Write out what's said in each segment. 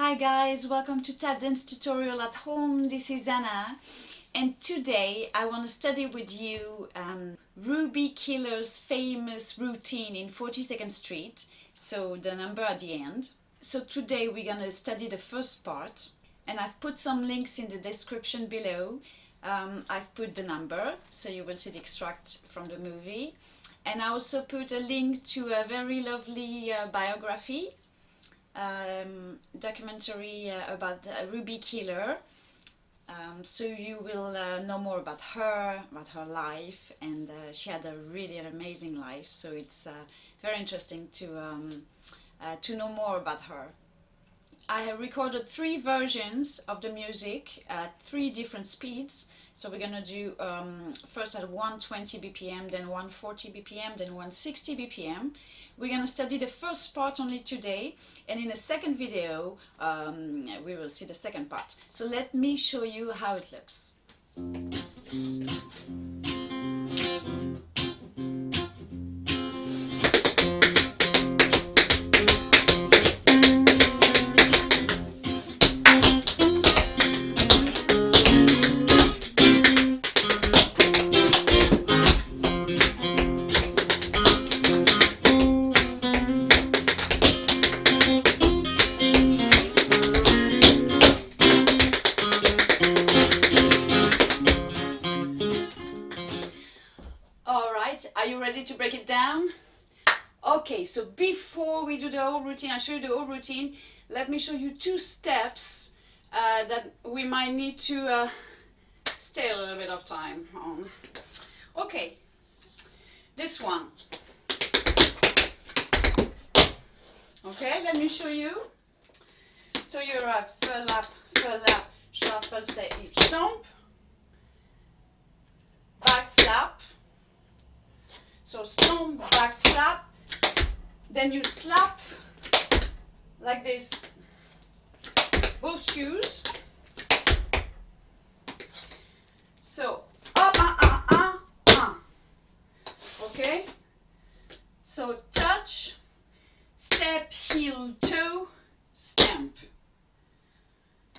Hi guys, welcome to Tap Dance Tutorial at Home. This is Anna, and today I want to study with you Ruby Keeler's famous routine in 42nd Street, so the number at the end. So today we're gonna study the first part, and I've put some links in the description below. I've put the number, so you will see the extract from the movie, and I also put a link to a very lovely biography. Documentary about Ruby Keeler, so you will know more about her life, and she had a really an amazing life, so it's very interesting to know more about her. I have recorded 3 versions of the music at 3 different speeds. So we're gonna do first at 120 BPM, then 140 BPM, then 160 BPM. We're gonna study the first part only today, and in a second video we will see the second part. So let me show you how it looks. Are you ready to break it down? Okay, so before we do the whole routine, I show you the whole routine, let me show you 2 steps that we might need to stay a little bit of time on. Okay, this one. Okay, let me show you. So you're a full lap, shuffle, step, hip, stomp, back flap. So stomp, back flap, then you slap like this, both shoes. So okay. So touch, step, heel, toe, stamp.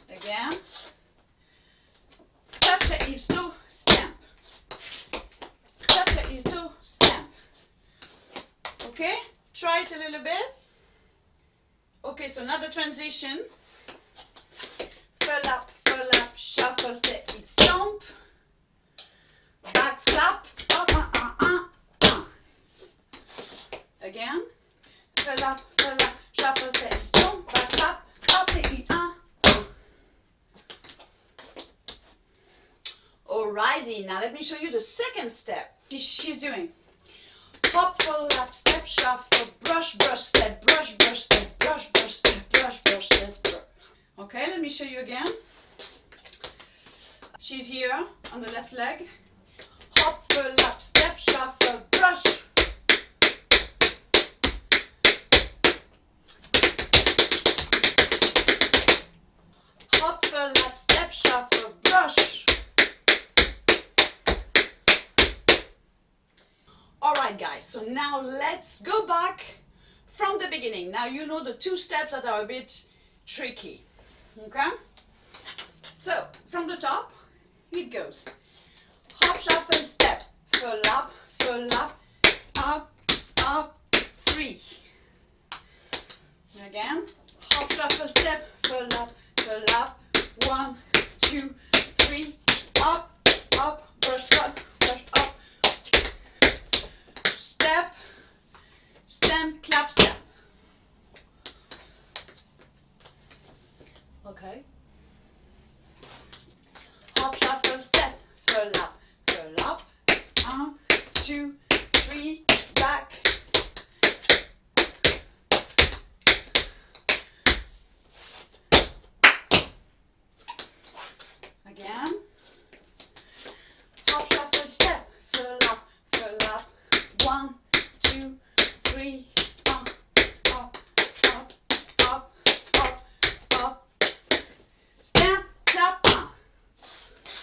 Again. Touch the hips, toe, stamp. Touch the hips, toe, stamp. Okay, try it a little bit. Okay, so now the transition. Full lap, shuffle, step, hip, stomp. Back flap, Again. Full lap, shuffle, step, hip, stomp. Back flap, Alrighty, now let me show you the second step. She's doing hop, full lap, step, shuffle, brush, step, brush, step, brush, step, brush, step. Okay, let me show you again. She's here on the left leg. Hop, full lap, step, shuffle, brush. Hop, full lap, step, shuffle, brush. Alright guys, so now let's go back from the beginning. Now you know the 2 steps that are a bit tricky. Okay? So, from the top, it goes. Hop, shuffle, step, full lap, up, 3. Again, hop, shuffle, step, full lap, 1, 2, 3, up, brush up. Step, stamp, clap, step. Okay. Hop, shuffle, step, full lap, 1, 2, 3, back. Again. Hop, shuffle, step, full lap, 1, 2, 3, up. Stamp, clap,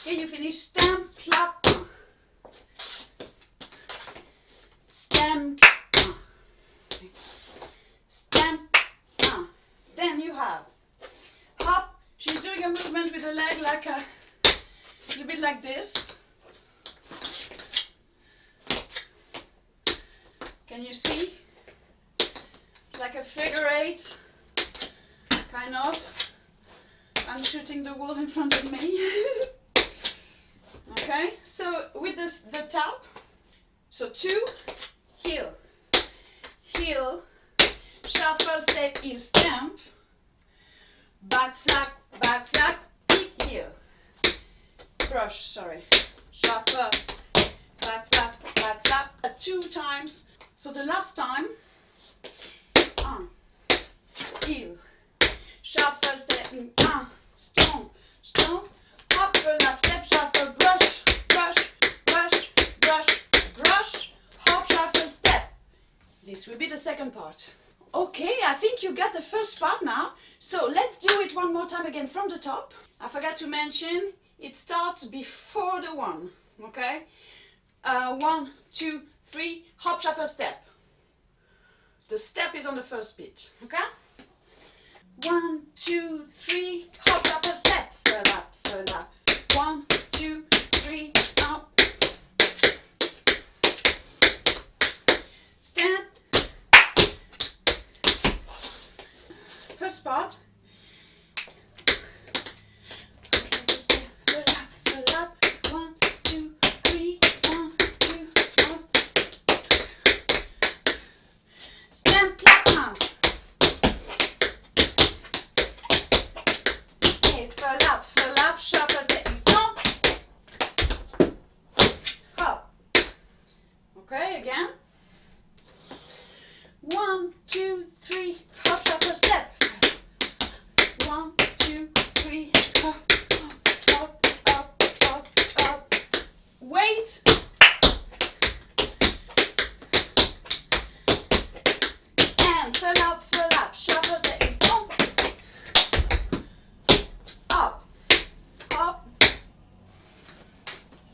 Okay, you finish stamp, clap, stamp, stamp. Then you have doing a movement with the leg like a little bit like this. Can you see? It's like a figure eight, kind of. I'm shooting the wall in front of me. Okay, so with this, the tap, so 2, heel, heel, shuffle, step, heel, stamp, back flat, kick, heel, brush, sorry, shuffle, back flat, 2 times. So the last time, heel, shuffle, step, stomp, stomp, hop, lap, step, shuffle, brush, brush, brush, brush, brush, hop, shuffle, step. This will be the second part. Okay, I think you got the first part now. So let's do it one more time again from the top. I forgot to mention, it starts before the 1, okay? 1, 2, 3, hop, shuffle, step. The step is on the first beat, okay? 1, 2, 3, hop, shuffle, step. Further, 1, 2, 3, up. Stand. First part. Fill up. 1, 2, 3, 1, 2, up. Stand, clap, Okay, fill up, shuffle, stomp. Hop. Okay, again. 1, 2, 3, hop, shuffle, step. 1, 2, 3, hop, up. Wait. And fill up, shuffle, step, stomp. Up.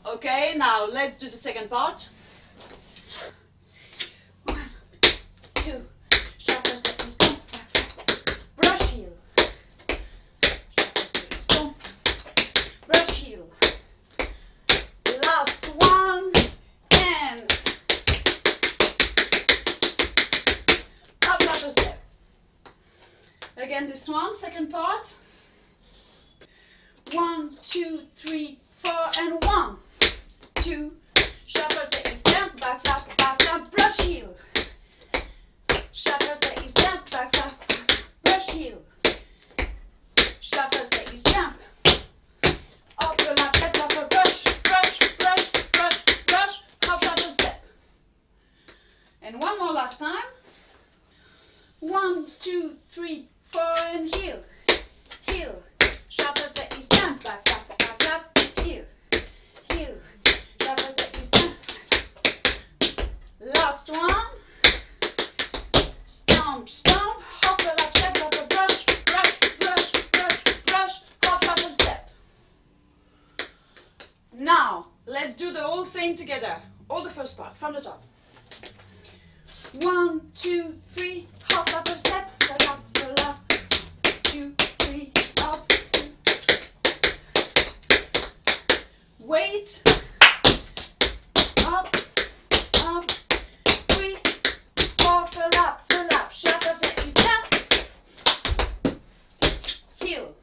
Okay, now let's do the second part. 1, 2, shuffle, step, stomp, brush, heel, shuffle, step, stomp, brush, heel. Last one, and up, shuffle, step. Again, this one, second part. 1, 2, 3, 4, and 1, 2, shuffle, step, stamp, back flap, brush, heel. Shuffle, step, stamp, back flap, brush, heel. Shuffle, step, stamp. Up, lap, step, shuffle, brush, hop, shuffle, step. And one more last time. 1, 2, 3, 4, and heel. Shuffle, step, stamp, back flap, heel. Shuffle, step, stamp. Last one. Stomp, hop, lap, step, shuffle, brush, hop, shuffle, step. Now, let's do the whole thing together. All the first part, from the top. 1, 2, 3, hop, shuffle, step, fill up, 2, 3, up. Wait, up, 3, 4, fill up, shuffle, step, stamp. Heel,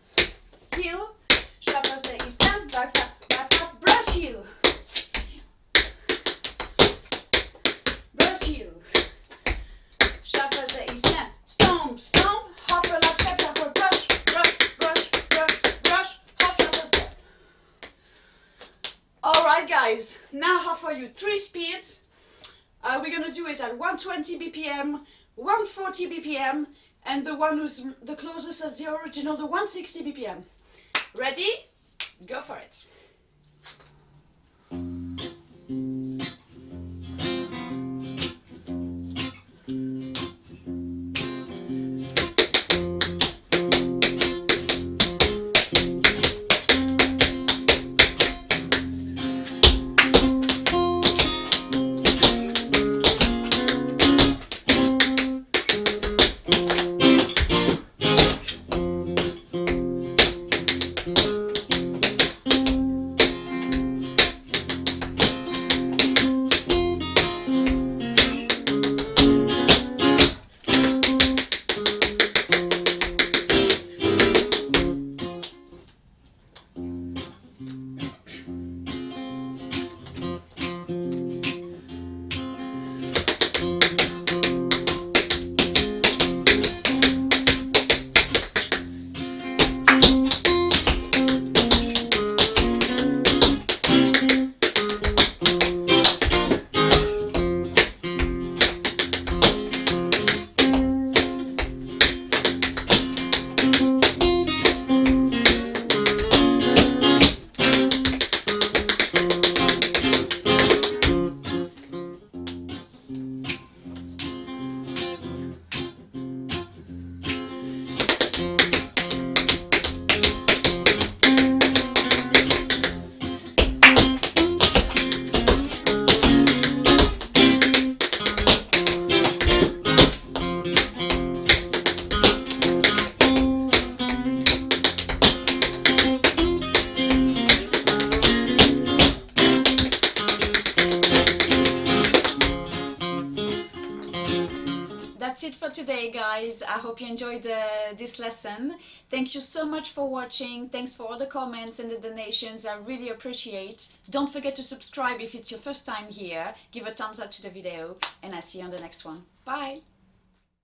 shuffle, step, stamp, back flap, brush, heel. Brush, heel. Shuffle, step, stamp, stomp, hop, lap, step, shuffle, brush, hop, shuffle, step. Alright guys, now I have for you 3 speeds. We're gonna do it at 120 BPM, 140 BPM, and the one who's the closest as the original, the 160 BPM. Ready? Go for it. for today, guys. I hope you enjoyed this lesson. Thank you so much for watching. Thanks for all the comments and the donations. I really appreciate. Don't forget to subscribe if it's your first time here. Give a thumbs up to the video, and I'll see you on the next one. Bye.